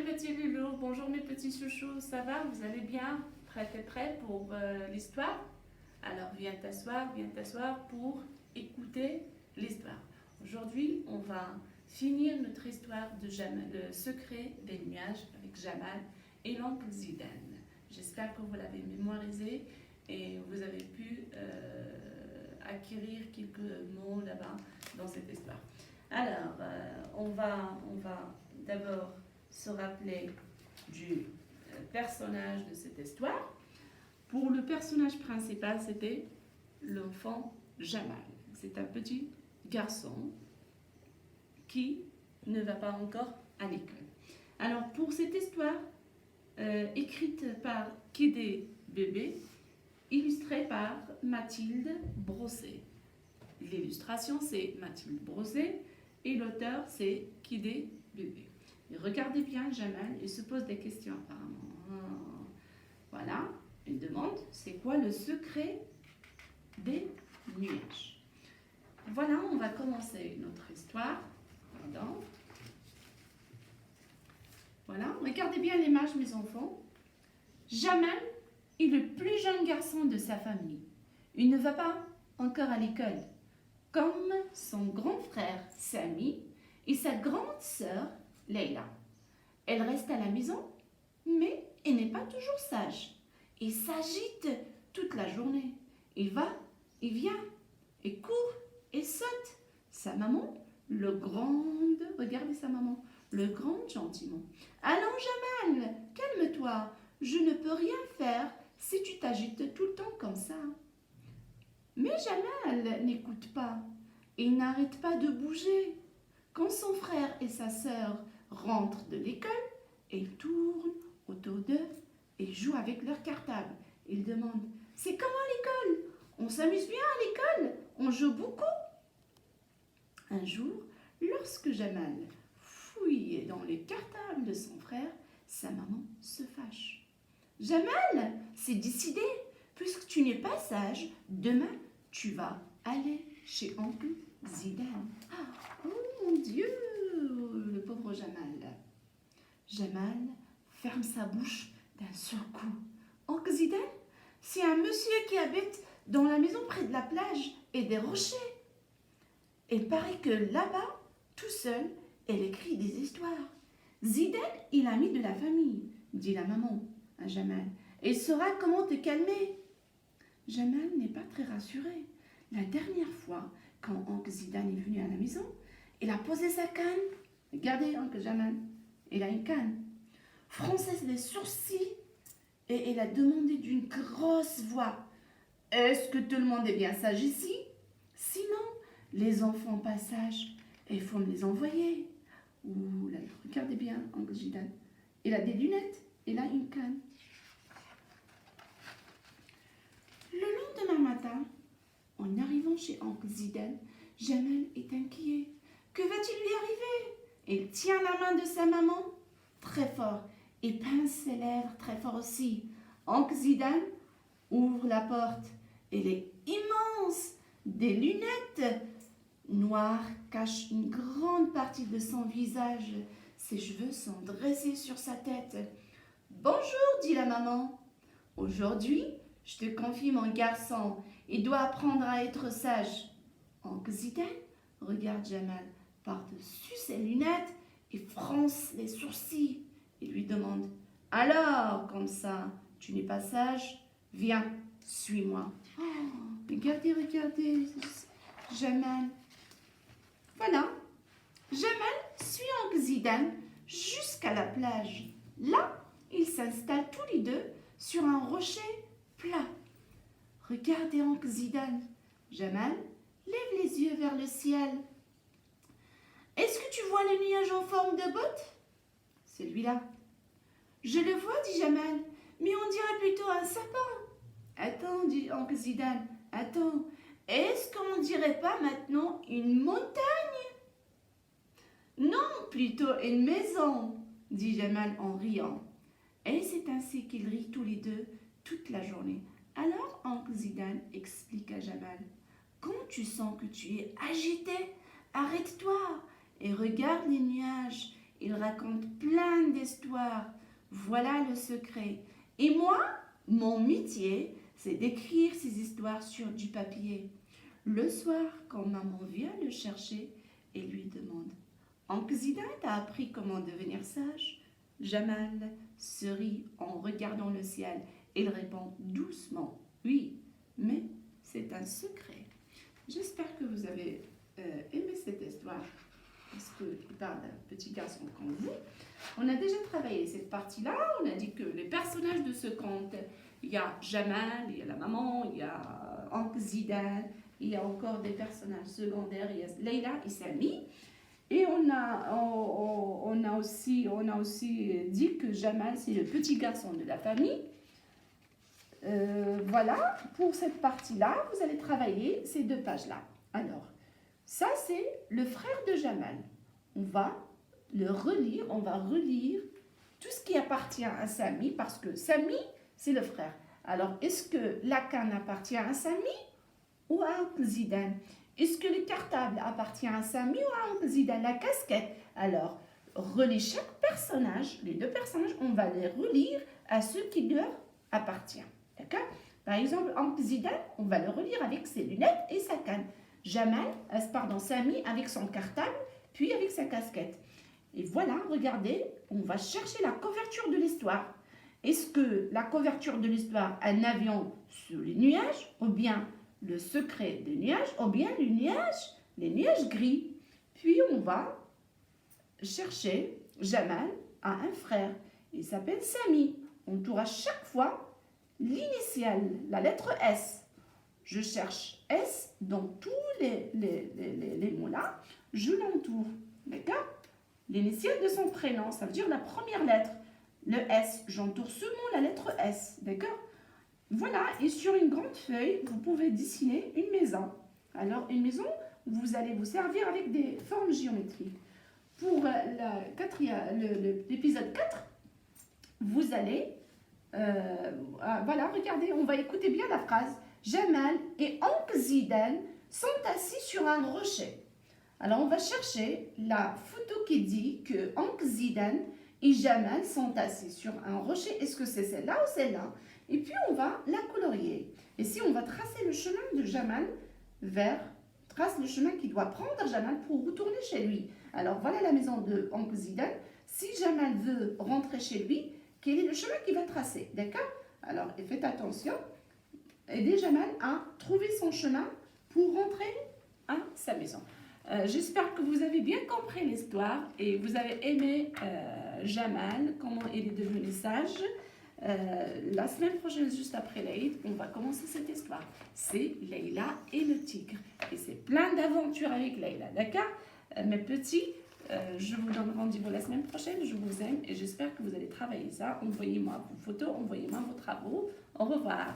petits loulous, bonjour mes petits chouchous, ça va? Vous allez bien? Prêt pour l'histoire? Alors viens t'asseoir pour écouter l'histoire. Aujourd'hui, on va finir notre histoire de Jamal, le secret des nuages avec Jamal et l'oncle Zidane. J'espère que vous l'avez mémorisé et vous avez pu acquérir quelques mots là-bas dans cette histoire. Alors, on va d'abord se rappeler du personnage de cette histoire. Pour le personnage principal, c'était l'enfant Jamal. C'est un petit garçon qui ne va pas encore à l'école. Alors, pour cette histoire, écrite par Kédé Bébé, illustrée par Mathilde Brosset. L'illustration, c'est Mathilde Brosset et l'auteur, c'est Kédé Bébé. Et regardez bien Jamal, il se pose des questions apparemment. Voilà, il demande, c'est quoi le secret des nuages? Voilà, on va commencer notre histoire. Pardon. Voilà, regardez bien l'image mes enfants. Jamal est le plus jeune garçon de sa famille. Il ne va pas encore à l'école, comme son grand frère Sami et sa grande sœur Leila. Elle reste à la maison, mais elle n'est pas toujours sage. Il s'agite toute la journée. Il va, il vient, il court, il saute. Sa maman, regardez sa maman, le gronde gentiment. Allons Jamal, calme-toi, je ne peux rien faire si tu t'agites tout le temps comme ça. Mais Jamal n'écoute pas. Il n'arrête pas de bouger. Quand son frère et sa sœur rentrent de l'école, ils tournent autour d'eux et jouent avec leur cartable. Ils demandent « C'est comment l'école? On s'amuse bien à l'école? On joue beaucoup ?» Un jour, lorsque Jamal fouillait dans les cartables de son frère, sa maman se fâche. « Jamal, c'est décidé. Puisque tu n'es pas sage, demain, tu vas aller chez oncle Zidane. » Oh mon Dieu, le pauvre Jamal. Jamal ferme sa bouche d'un seul coup. Oncle Zidane, c'est un monsieur qui habite dans la maison près de la plage et des rochers. Il paraît que là-bas, tout seul, elle écrit des histoires. Zidane est l'ami de la famille, dit la maman à Jamal. Il saura comment te calmer. Jamal n'est pas très rassuré. La dernière fois, quand oncle Zidane est venu à la maison, il a posé sa canne. Regardez, oncle Jamal, il a une canne. Fronçait les sourcils et il a demandé d'une grosse voix. « Est-ce que tout le monde est bien sage ici? Sinon, les enfants pas sages, il faut me les envoyer. » Ouh là là, regardez bien, oncle Zidane. Il a des lunettes, il a une canne. Le lendemain matin, en arrivant chez oncle Zidane, Jamal est inquiet. Que va-t-il lui arriver? Il tient la main de sa maman très fort et pince ses lèvres très fort aussi. Oncle Zidane ouvre la porte. Elle est immense. Des lunettes noires cachent une grande partie de son visage. Ses cheveux sont dressés sur sa tête. « Bonjour, dit la maman. Aujourd'hui, je te confie mon garçon. Il doit apprendre à être sage. » Oncle Zidane regarde Jamal par-dessus ses lunettes et fronce les sourcils. Il lui demande « Alors, comme ça, tu n'es pas sage? Viens, suis-moi. » Oh, regardez, Jamal. Voilà, Jamal suit oncle Zidane jusqu'à la plage. Là, ils s'installent tous les deux sur un rocher plat. Regardez oncle Zidane. Jamal lève les yeux vers le ciel. « Est-ce que tu vois le nuage en forme de botte? » Celui-là. « Je le vois, dit Jamal, mais on dirait plutôt un sapin. » « Attends, dit oncle Zidane, attends, est-ce qu'on dirait pas maintenant une montagne? » « Non, plutôt une maison, dit Jamal en riant. Et c'est ainsi qu'ils rient tous les deux toute la journée. Alors oncle Zidane explique à Jamal. « Quand tu sens que tu es agité, arrête-toi et regarde les nuages. il raconte plein d'histoires. Voilà le secret. Et moi, mon métier, c'est d'écrire ces histoires sur du papier. Le soir, quand maman vient le chercher et lui demande « Oncle Zidane t'a appris comment devenir sage ?» Jamal sourit en regardant le ciel. Il répond doucement « Oui, mais c'est un secret. » J'espère que vous avez aimé cette histoire parce qu'il parle d'un petit garçon comme vous. On a déjà travaillé cette partie-là. On a dit que les personnages de ce conte, il y a Jamal, il y a la maman, il y a Oncle Zidane, il y a encore des personnages secondaires, il y a Leila et Sami. Et on a aussi dit que Jamal, c'est le petit garçon de la famille. Voilà, pour cette partie-là, vous allez travailler ces 2 pages-là. Alors, ça, c'est le frère de Jamal. On va le relire, on va relire tout ce qui appartient à Sami, parce que Sami, c'est le frère. Alors, est-ce que la canne appartient à Sami ou à Oncle Zidane? Est-ce que le cartable appartient à Sami ou à Oncle Zidane? La casquette. Alors, relis chaque personnage, les 2 personnages, on va les relire à ceux qui leur appartiennent. D'accord? Par exemple, Oncle Zidane, on va le relire avec ses lunettes et sa canne. Sami avec son cartable, puis avec sa casquette. Et voilà, regardez, on va chercher la couverture de l'histoire. Est-ce que la couverture de l'histoire, un avion sur les nuages, ou bien le secret des nuages, ou bien les nuages gris? Puis on va chercher Jamal a un frère, il s'appelle Sami. On tourne à chaque fois l'initiale, la lettre S. Je cherche S dans tous les mots-là, je l'entoure, d'accord? L'initiale de son prénom, ça veut dire la première lettre, le S. J'entoure seulement la lettre S, d'accord? Voilà, et sur une grande feuille, vous pouvez dessiner une maison. Alors, une maison, vous allez vous servir avec des formes géométriques. Pour l'épisode 4, vous allez... voilà, regardez, on va écouter bien la phrase. Jamal et Oncle Zidane sont assis sur un rocher. Alors, on va chercher la photo qui dit que Oncle Zidane et Jamal sont assis sur un rocher. Est-ce que c'est celle-là ou celle-là? Et puis, on va la colorier. Et si on va tracer le chemin de Jamal trace le chemin qu'il doit prendre Jamal pour retourner chez lui. Alors, voilà la maison de Oncle Zidane. Si Jamal veut rentrer chez lui, quel est le chemin qu'il va tracer? D'accord? Alors, faites attention. Aidez Jamal à trouver son chemin pour rentrer à sa maison. J'espère que vous avez bien compris l'histoire et vous avez aimé Jamal, comment il est devenu sage. La semaine prochaine, juste après l'Aïd, on va commencer cette histoire. C'est Leila et le tigre. Et c'est plein d'aventures avec Leila, d'accord? Mes petits, je vous donne rendez-vous la semaine prochaine. Je vous aime et j'espère que vous allez travailler ça. Envoyez-moi vos photos, envoyez-moi vos travaux. Au revoir.